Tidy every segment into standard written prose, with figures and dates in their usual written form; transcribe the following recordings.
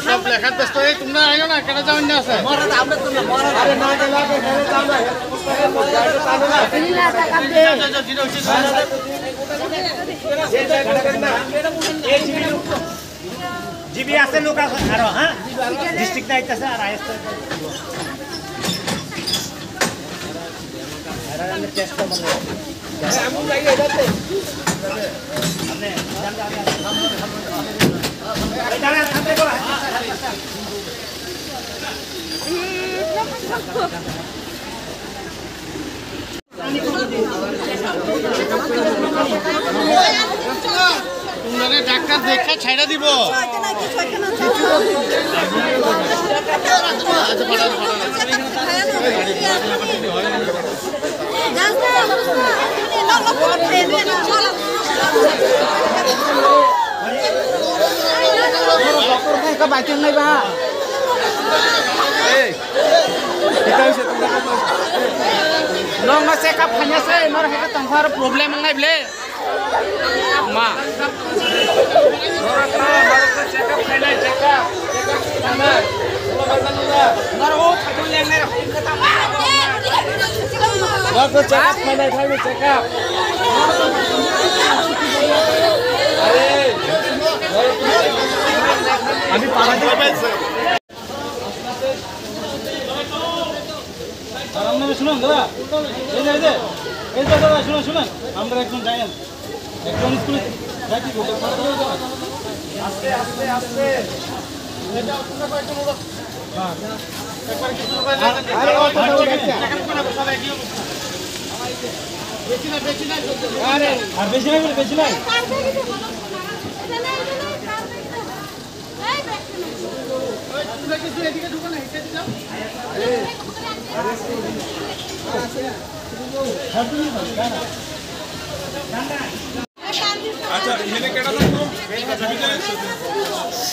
সব লেখার ব্যস্ত এই তোমরা আইও না কেন যাও না আছে মহারাজ আমরা তো না মহারাজ আরে না গেলা কে ঘরে যাও না এই না টাকা দে জিবি আছে লোক আর হ্যাঁ ডিস্ট্রিক্ট আইতাছে আর আইছে আরে টেস্ট করব আমি যাই এটাতে আপনি দাঁড়া সামনে করো তোমরা ডাক্তার দেখে ছাইড়া দিব các bạn trên đây ba nó sẽ cặp hành nhá xe nó hay tầng hoa problem ngay bले mà nó có check up này này thay vì check up আমি পাড়া দিয়ে পেয়েছি আর আপনারা শুনুন দাদা এই যে দাদা শুনুন আমরা একজন যাইয়েন একজন স্কুলে যাইতে বলতে আস্তে আস্তে আস্তে এটা আপনারা কয়েকটা বলো হ্যাঁ একবার কিছু লোক আরে ও তো এখন কোন সবাই কি বেশি না আরে আর বেশি নাই আচ্ছা এখানে কেডা থাকবো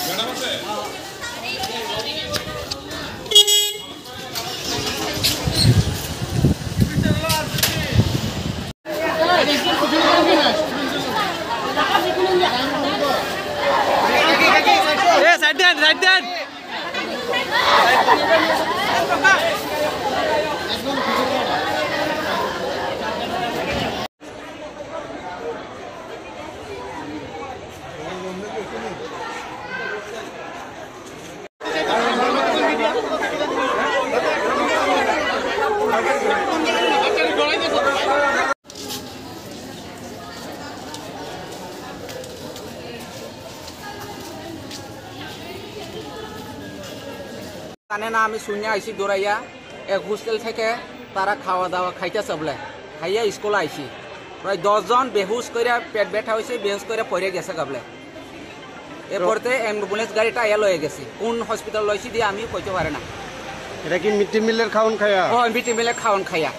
ম্যাডাম আছে right there. জানে না আমি শুনে আইছি দৌড়াইয়া এক হোস্টেল থেকে তারা খাওয়া দাওয়া খাইতেছে বলে খাইয়া স্কুলে আইছি প্রায় 10 জন বেহুশ করে পেট ব্যথা হয়েছে বেহুশ করে পড়ে গেছে গাবলে এরপরতে অ্যাম্বুলেন্স গাড়িটা এল হয়ে গেছে কোন হসপিটাল লইছি দিয়ে আমি কইতে পারে না এটা কি মিড ডে মিলের খাওয়ান খায়া ও মিড ডে মিলের খাওয়ান খায়া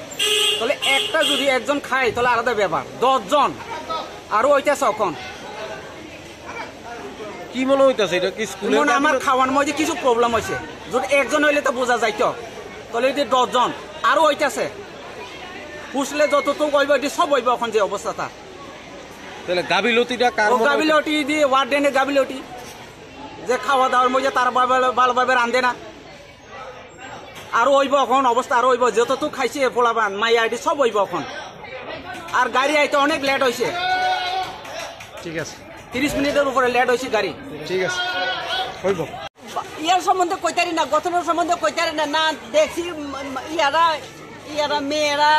তাহলে একটা যদি একজন খায় তাহলে আলাদা ব্যাপার 10 জন আরো হইতাছে এখন কি মনে হইতাছে এটা কি স্কুলে মনে আমার খাওয়ার মধ্যে কিছু প্রবলেম হইছে যদি একজন হইলে তো বোঝা যাইতো তাহলে যদি 10 জন আরো হইতাছে পুষলে যতটুকু হইব এটি সব হইব এখন যে অবস্থাটা তাহলে গাবিলতিটা কার গাবিলতি দিয়ে ওয়ার্ডেনে গাবিলতি যে খাওয়া দাওয়ার মধ্যে তার ভালোভাবে রান্ধে না আরো হইব এখন অবস্থা আরো হইব যতটুকু খাইছে পোলাবান মাইয়া এটি সব হইব এখন আর গাড়ি আইতে অনেক লেট হয়েছে ঠিক আছে 30 মিনিটের উপরে লেট হয়েছে গাড়ি ঠিক আছে হইব ইয়ার সম্বন্ধে কইতারি না গঠনের সম্বন্ধে কইতারি না না দেখছি ইয়ারা মেয়েরা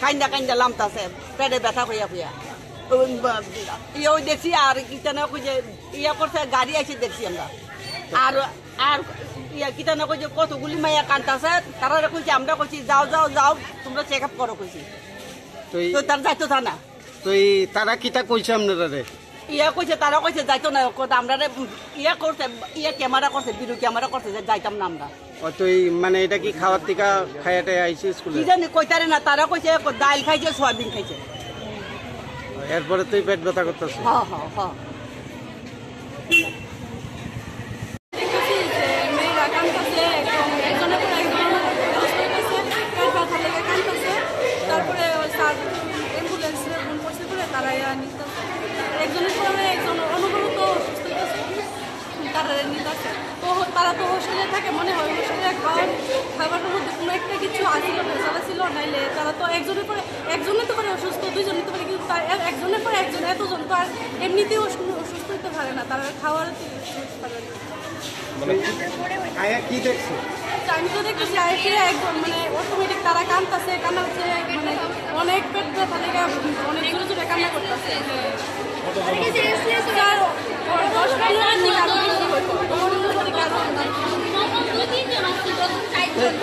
কাইন্দা কাইন্দা লামতাছে পেটে ব্যথা হইয়া হইয়া ইয়াও দেখছি আর কিতানা কইছে ইয়া করছে গাড়ি আইছে দেখছি আমরা আর আর ইয়া কিতানা কইছে কতগুলি মাইয়া কান্তাছে তারা কইছে আমরা কইছি যাও যাও যাও তোমরা চেক আপ করো কইছি তো তার যাইতো না তো তারা কিতা কইছে আপনারা রে ইয়া কইছে তারা কইছে যাইতো না আমরা ইয়া করছে ইয়া ক্যামেরা করছে ভিডিও ক্যামেরা করছে যে যাইতাম না আমরা ও তুই মানে এটা কি খাওয়ার টিকা খাইয়াতে আইছি স্কুলে কি জানি কইতারে না তারা কইছে ডাল খাইছে সয়াবিন খাইছে এরপরে তুই পেট ব্যথা করতেছিস হ্যাঁ হ্যাঁ হ্যাঁ তারপরে অ্যাম্বুলেন্সে ফোন করছে বলে তারা একজনের পরে একজন অনুভূত তারা তারা নিতে আসে। তো তারা তো হোস্টেলে থাকে, মনে হয় হোস্টেলে খাবারের মধ্যে কোনো একটা কিছু আসছিল ভেজাল ছিল, নাইলে তারা তো একজনের তো করে অসুস্থ, দুইজনের তো করে, কিন্তু একজনের পরে একজন, এতজন তো আর এমনিতেও অসুস্থ হতে পারে না, তারা খাওয়ার পারে না। কি দেখছো? আমি তো দেখতেছি আইসে একদম মানে অটোমেটিক তারা কাঁদতেছে, কান্নাচ্ছে, মানে অনেক পেট ব্যথা থেকে অনেক জোরে জোরে কান্না করতেছে।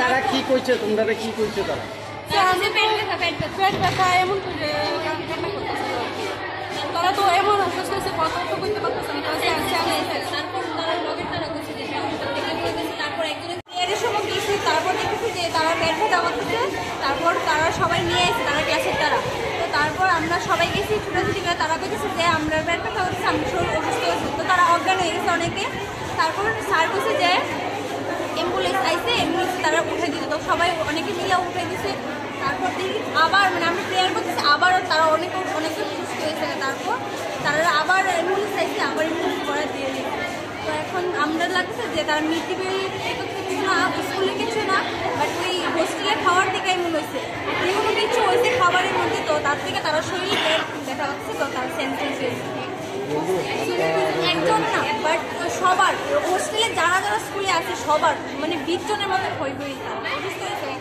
তারা কি কইছে, তোমরা কি কইছে? তারা পেট ব্যথা এমন করে কান্না করতেছে। তারা তো এমন অসুস্থ হয়েছে, কথা তো করতে পারতেছে না। তারপর তারা লগের তারা করছে যে তারপর একজনের প্রেয়ারের সময় গেছি, তারপর দেখেছি যে তারা পেট ব্যথা করতেছে, তারপর তারা সবাই নিয়ে এসেছে, তারা ক্লাসের তারা। তো তারপর আমরা সবাই গেছি ছুটাছুটি করে, তারা বলতেছে যে আমরা পেট ব্যথা করতেছি, আমি শরীর অসুস্থ হয়েছি। তো তারা অজ্ঞান হয়ে গেছে অনেকে। তারপর স্যার বলছে যে অ্যাম্বুলেন্স আইসে, অ্যাম্বুলেন্স তারা উঠে দিতে, তো সবাই অনেকে মিলে উঠে দিছে। তারপর দেখি আবার মানে আমরা প্রেয়ার করতেছি, আবারও তারা অনেকে সুস্থ হয়েছে। তারপর তারা আবার অ্যাম্বুলেন্স আইসে, আবার অ্যাম্বুলেন্স করে দিয়ে দিচ্ছে। তো এখন আমরা লাগছে যে তারা মিটিবেল কিছু না, স্কুলে কিছু না, বাট ওই হোস্টেলে খাওয়ার থেকে এমন হয়েছে, এমন কিছু হয়েছে খাবারের মধ্যে, তো তার থেকে তারা শরীরে দেখা যাচ্ছে, তো তার সেন্টেন্স হয়েছে একজন না, বাট সবার হোস্টেলে যারা যারা স্কুলে আছে সবার মানে 20 জনের মতো হয়ে গেছে।